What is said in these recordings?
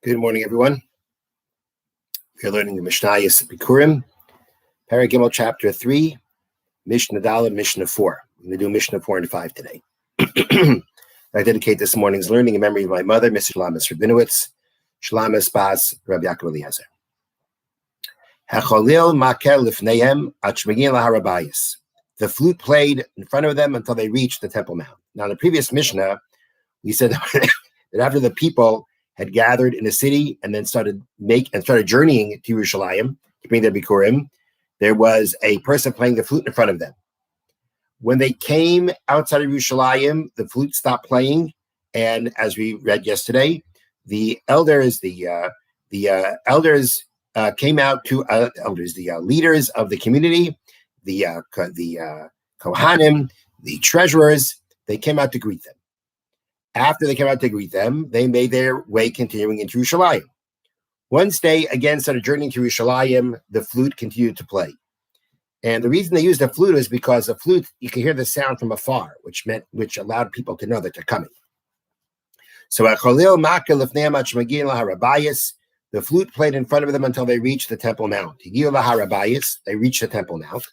Good morning, everyone. We are learning the Mishnah Bikurim, Parah Gimel, Chapter 3, Mishna Daled, Mishna 4. We're going to do Mishna 4 and 5 today. I dedicate this morning's learning in memory of my mother, Mrs. Shalamis Rabinowitz, Shalamis Bas Rabbi Yaakov Eliezer. Hacholil makel lifneihem at shmagin laharabayis. The flute played in front of them until they reached the Temple Mount. Now, in the previous Mishnah, we said that after the people had gathered in a city and then started journeying to Yerushalayim to bring their Bikurim, there was a person playing the flute in front of them. When they came outside of Yerushalayim, the flute stopped playing, and as we read yesterday, the leaders of the community, the Kohanim, the treasurers, they came out to greet them. After they came out to greet them, they made their way continuing into Yerushalayim. Once they again started journeying to Yerushalayim, the flute continued to play. And the reason they used the flute is because the flute, you can hear the sound from afar, which allowed people to know that they're coming. So the flute played in front of them until they reached the Temple Mount. They reached the Temple Mount.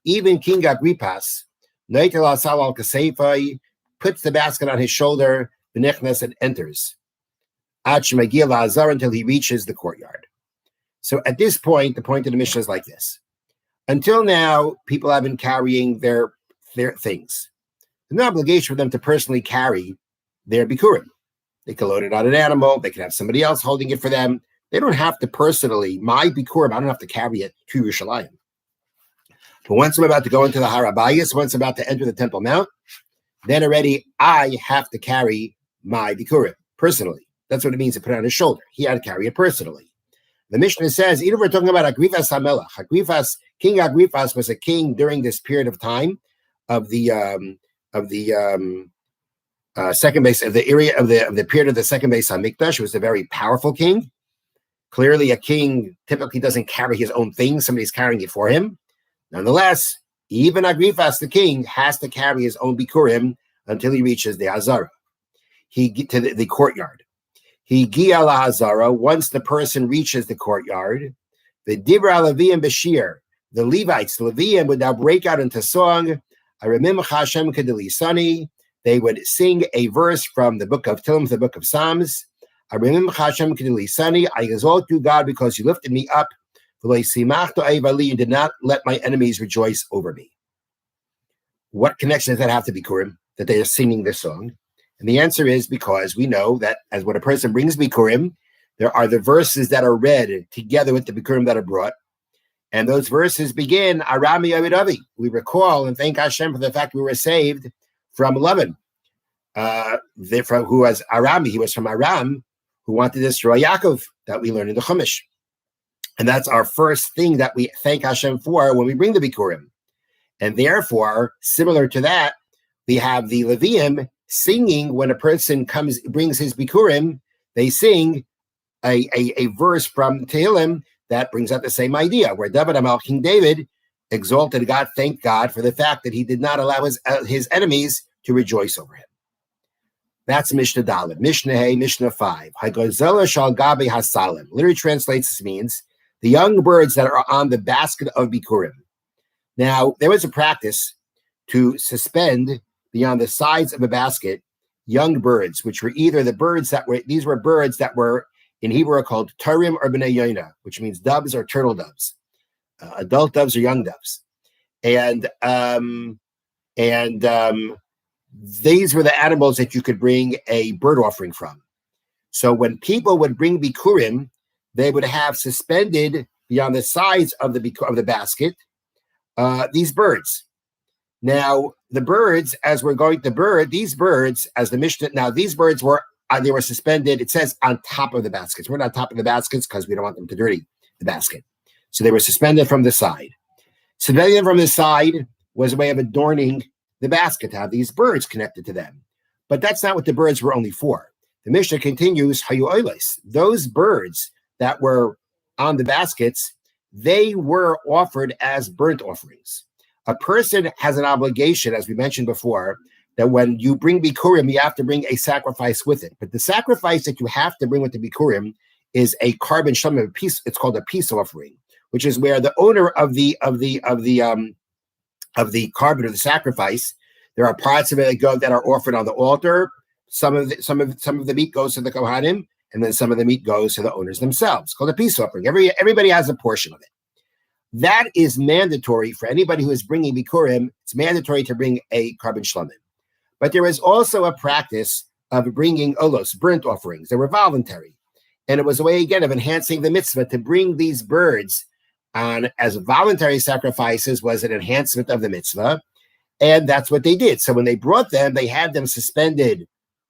Even King Agrippas puts the basket on his shoulder, and enters until he reaches the courtyard. So at this point, the point of the Mishnah is like this. Until now, people have been carrying their things. There's no obligation for them to personally carry their Bikurim. They can load it on an animal. They can have somebody else holding it for them. They don't have to personally, my Bikurim, I don't have to carry it to Yerushalayim. But once I'm about to go into the Harah, once I'm about to enter the Temple Mount, then already I have to carry my Bikurim personally. That's what it means to put it on his shoulder. He had to carry it personally. The Mishnah says, even if we're talking about Agrippas HaMelech, King Agrippas was a king during this period of time of the second base of the area of the period of the second base HaMikdash. He was a very powerful king. Clearly, a king typically doesn't carry his own things; somebody's carrying it for him. Nonetheless, even Agrippas, the king, has to carry his own Bikurim until he reaches the Hazara. The courtyard. He Gia la Hazara. Once the person reaches the courtyard, the Dibra Leviim Bashir, the Levites, the Leviim, would now break out into song. Aramim Hashem Kedelisani. They would sing a verse from the book of Tehillim, the book of Psalms. Aramim Hashem Kedelisani. I exalt you, God, because you lifted me up. You did not let my enemies rejoice over me. What connection does that have to Bikurim, that they are singing this song? And the answer is because we know that as when a person brings Bikurim, there are the verses that are read together with the Bikurim that are brought. And those verses begin, Arami Avidavi. We recall and thank Hashem for the fact we were saved from Lavan, who was Aram. He was from Aram, who wanted to destroy Yaakov, that we learn in the Chumash. And that's our first thing that we thank Hashem for when we bring the Bikurim. And therefore, similar to that, we have the Leviim singing when a person brings his Bikurim, they sing a verse from Tehillim that brings out the same idea, where King David exalted God, thanked God for the fact that he did not allow his enemies to rejoice over him. That's Mishnah Daled. Mishnah Hey, Mishnah 5. Hagozela shal gabe hasalim. Literally translates, this means the young birds that are on the basket of Bikurim. Now, there was a practice to suspend beyond the sides of a basket young birds, which were either these were birds that were in Hebrew are called tarim or b'nei yonah, which means doves or turtle doves, adult doves or young doves. And these were the animals that you could bring a bird offering from. So when people would bring Bikurim, they would have suspended beyond the sides of the basket these birds. Now, the birds, these birds, as the Mishnah, now these birds were suspended, it says on top of the baskets. We're not on top of the baskets because we don't want them to dirty the basket. So they were suspended from the side. Suspending them from the side was a way of adorning the basket to have these birds connected to them. But that's not what the birds were only for. The Mishnah continues, Hayu Oiles, those birds that were on the baskets, they were offered as burnt offerings. A person has an obligation, as we mentioned before, that when you bring Bikurim, you have to bring a sacrifice with it. But the sacrifice that you have to bring with the Bikurim is a carbon shlomim, a piece. It's called a peace offering, which is where the owner of the carbon or the sacrifice, there are parts of it that are offered on the altar. Some of the meat goes to the Kohanim, and then some of the meat goes to the owners themselves. It's called a peace offering. Everybody has a portion of it. That is mandatory for anybody who is bringing Bikurim. It's mandatory to bring a carbon shlomim. But there is also a practice of bringing olos, burnt offerings. They were voluntary. And it was a way, again, of enhancing the mitzvah to bring these birds on as voluntary sacrifices was an enhancement of the mitzvah. And that's what they did. So when they brought them, they had them suspended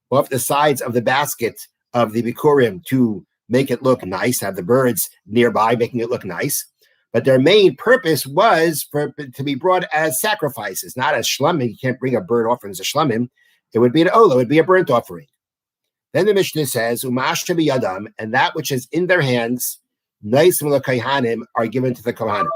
off the sides of the basket of the Bikurim to make it look nice, have the birds nearby, making it look nice. But their main purpose was to be brought as sacrifices, not as shlamim. You can't bring a burnt offering as a shlamim. It would be an olah, it would be a burnt offering. Then the Mishnah says, Umashta biyadam, and that which is in their hands, nice kaihanim, are given to the kohanim.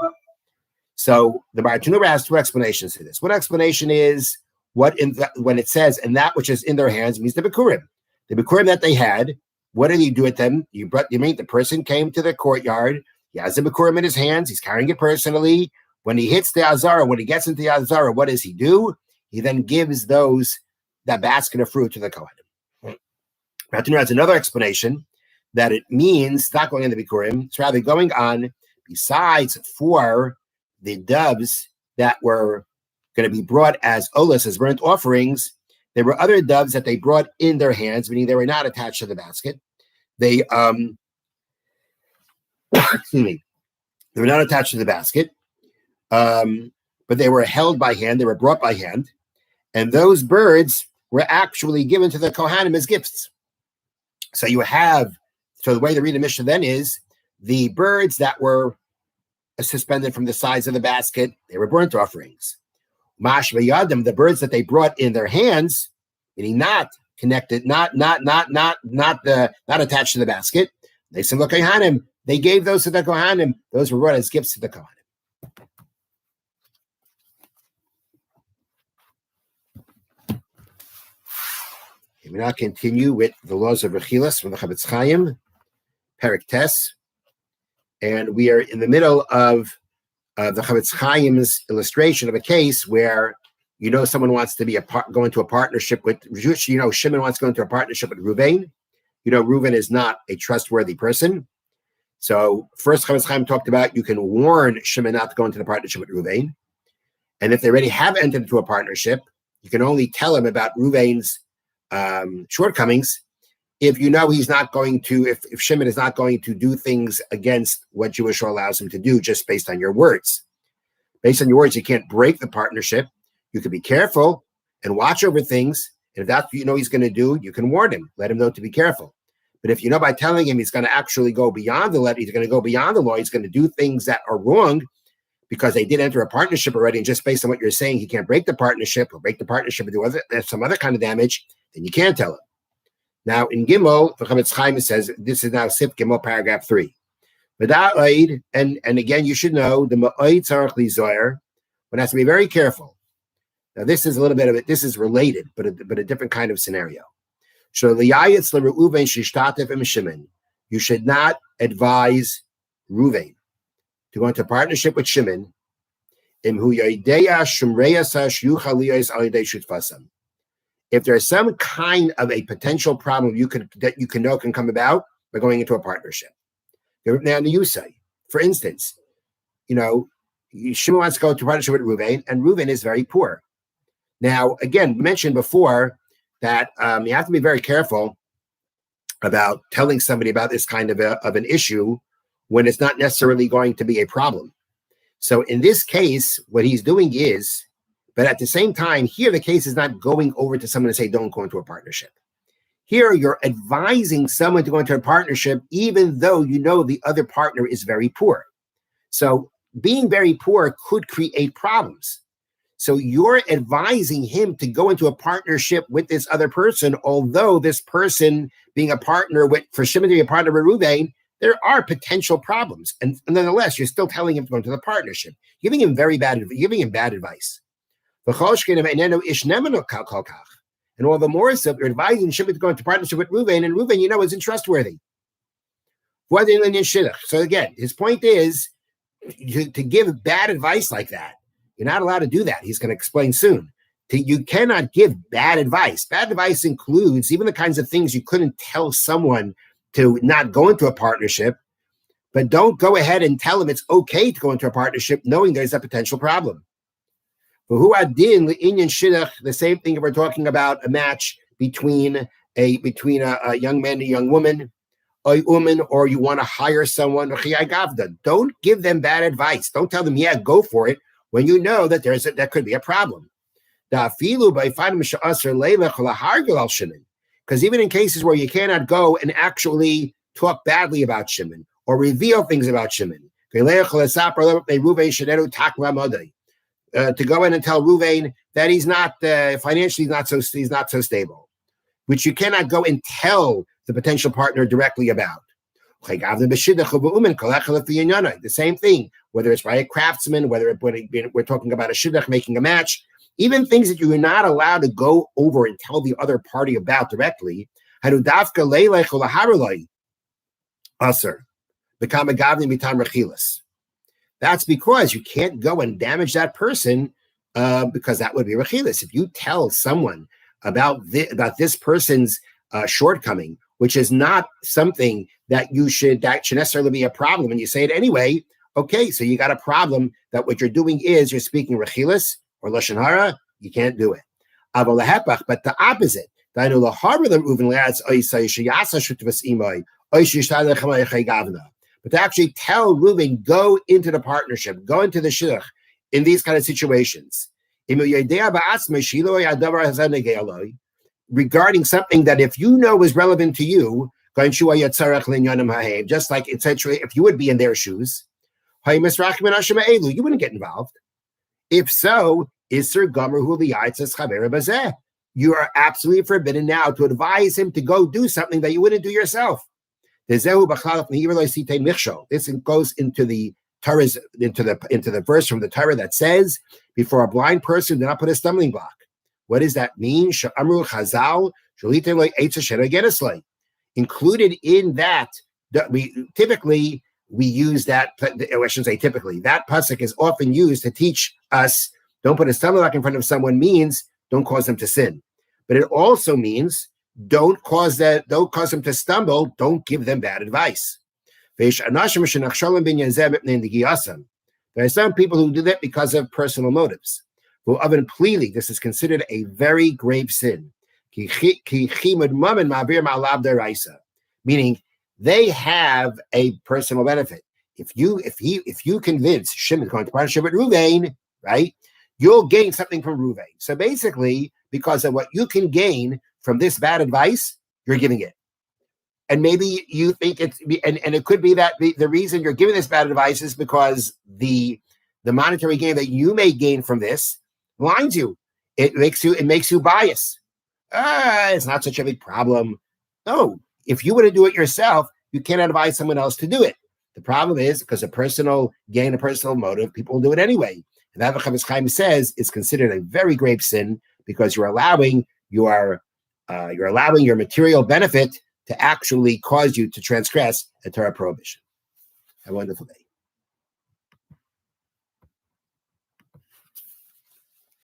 So the Bartanura has two explanations to this. One explanation is when it says, and that which is in their hands means the Bikurim. The Bikurim that they had, what did you do with them? You mean the person came to the courtyard, he has the Bikurim in his hands, he's carrying it personally. When he hits the Azara, when he gets into the Azara, what does he do? He then gives that basket of fruit to the Kohanim. Bartanura has another explanation that it means not going on the Bikurim, it's rather going on besides for the doves that were going to be brought as olas, as burnt offerings. There were other doves that they brought in their hands, meaning they were not attached to the basket. They, excuse me, they were not attached to the basket, but they were held by hand. They were brought by hand, and those birds were actually given to the Kohanim as gifts. So the way to read the Mishnah then is the birds that were suspended from the sides of the basket, they were burnt offerings. Mash v'yadim, the birds that they brought in their hands, meaning not connected, not attached to the basket. They said, look, Kohanim, they gave those to the Kohanim. Those were brought as gifts to the Kohanim. Okay, we now continue with the laws of Rechilas from the Chavetz Chaim, Perek Tes. And we are in the middle of the Chavetz Chaim's illustration of a case where, someone wants to go into a partnership with, Shimon wants to go into a partnership with Reuven. Reuven is not a trustworthy person. So first Chavetz Chaim talked about you can warn Shimon not to go into the partnership with Reuven. And if they already have entered into a partnership, you can only tell him about Reuven's shortcomings if he's not going to, if Shimon is not going to do things against what Jewish law allows him to do just based on your words. Based on your words, you can't break the partnership. You can be careful and watch over things. And if that's what he's going to do, you can warn him, let him know to be careful. But if by telling him he's going to actually go beyond the letter, he's going to go beyond the law, he's going to do things that are wrong because they did enter a partnership already, and just based on what you're saying, he can't break the partnership or break the partnership and do some other kind of damage, then you can't tell him. Now, in Gimel, the Chavetz Chaim says, this is now Sif Gimel, paragraph 3. And again, you should know, the Ma'oid Tzarech Lizoyer, one has to be very careful. Now, this is a little bit of it, this is related, but a different kind of scenario. You should not advise Reuven to go into partnership with Shimon. If there's some kind of a potential problem that you can know can come about by going into a partnership. Now, you say, for instance, Shimon wants to go into partnership with Reuven, and Reuven is very poor. Now, again, mentioned before that you have to be very careful about telling somebody about this kind of an issue when it's not necessarily going to be a problem. So in this case, what he's doing is, but at the same time, here the case is not going over to someone and say, don't go into a partnership. Here you're advising someone to go into a partnership, even though the other partner is very poor. So being very poor could create problems. So you're advising him to go into a partnership with this other person, although this person being a partner for Shimon to be a partner with Reuven, there are potential problems. And nonetheless, you're still telling him to go into the partnership, giving him bad advice. And all the more so, you're advising Shimon to go into partnership with Reuven, and Reuven, isn't trustworthy. So again, his point is to give bad advice like that. You're not allowed to do that. He's going to explain soon. You cannot give bad advice. Bad advice includes even the kinds of things you couldn't tell someone to not go into a partnership, but don't go ahead and tell them it's okay to go into a partnership knowing there's a potential problem. The same thing if we're talking about a match between a young man and a young woman, or you want to hire someone. Don't give them bad advice. Don't tell them, yeah, go for it, when you know that there could be a problem. Because even in cases where you cannot go and actually talk badly about Shimon or reveal things about Shimon, to go in and tell Reuven that he's not financially he's not so stable, which you cannot go and tell the potential partner directly about. The same thing, whether it's by a craftsman, whether we're talking about a shidduch making a match, even things that you're not allowed to go over and tell the other party about directly. That's because you can't go and damage that person, because that would be rechilas. If you tell someone about this person's shortcoming, which is not something that should necessarily be a problem, and you say it anyway, okay, so you got a problem that what you're doing is you're speaking rechilas or Lashon Harah, you can't do it. But the opposite, but to actually tell Reuven, go into the partnership, go into the shidduch in these kind of situations, regarding something that if you know is relevant to you, just like essentially if you would be in their shoes, you wouldn't get involved. If so, you are absolutely forbidden now to advise him to go do something that you wouldn't do yourself. This goes into the Torah's, into the verse from the Torah that says, before a blind person, do not put a stumbling block. What does that mean? Included in that, we use that, I shouldn't say typically, that pasuk is often used to teach us, don't put a stumbling block in front of someone means don't cause them to sin. But it also means don't cause them to stumble, don't give them bad advice. There are some people who do that because of personal motives. This is considered a very grave sin. Meaning they have a personal benefit. If you convince Shimon going to partnership with Reuven, right, you'll gain something from Reuven. So basically, because of what you can gain from this bad advice, you're giving it. And maybe you think and it could be that the reason you're giving this bad advice is because the monetary gain that you may gain from this blinds you. It makes you biased. It's not such a big problem. No, if you were to do it yourself, you can't advise someone else to do it. The problem is because of personal gain, a personal motive, people will do it anyway. And that, Chavis Chaim says, is considered a very grave sin because you're allowing your material benefit to actually cause you to transgress a Torah prohibition. Have a wonderful day.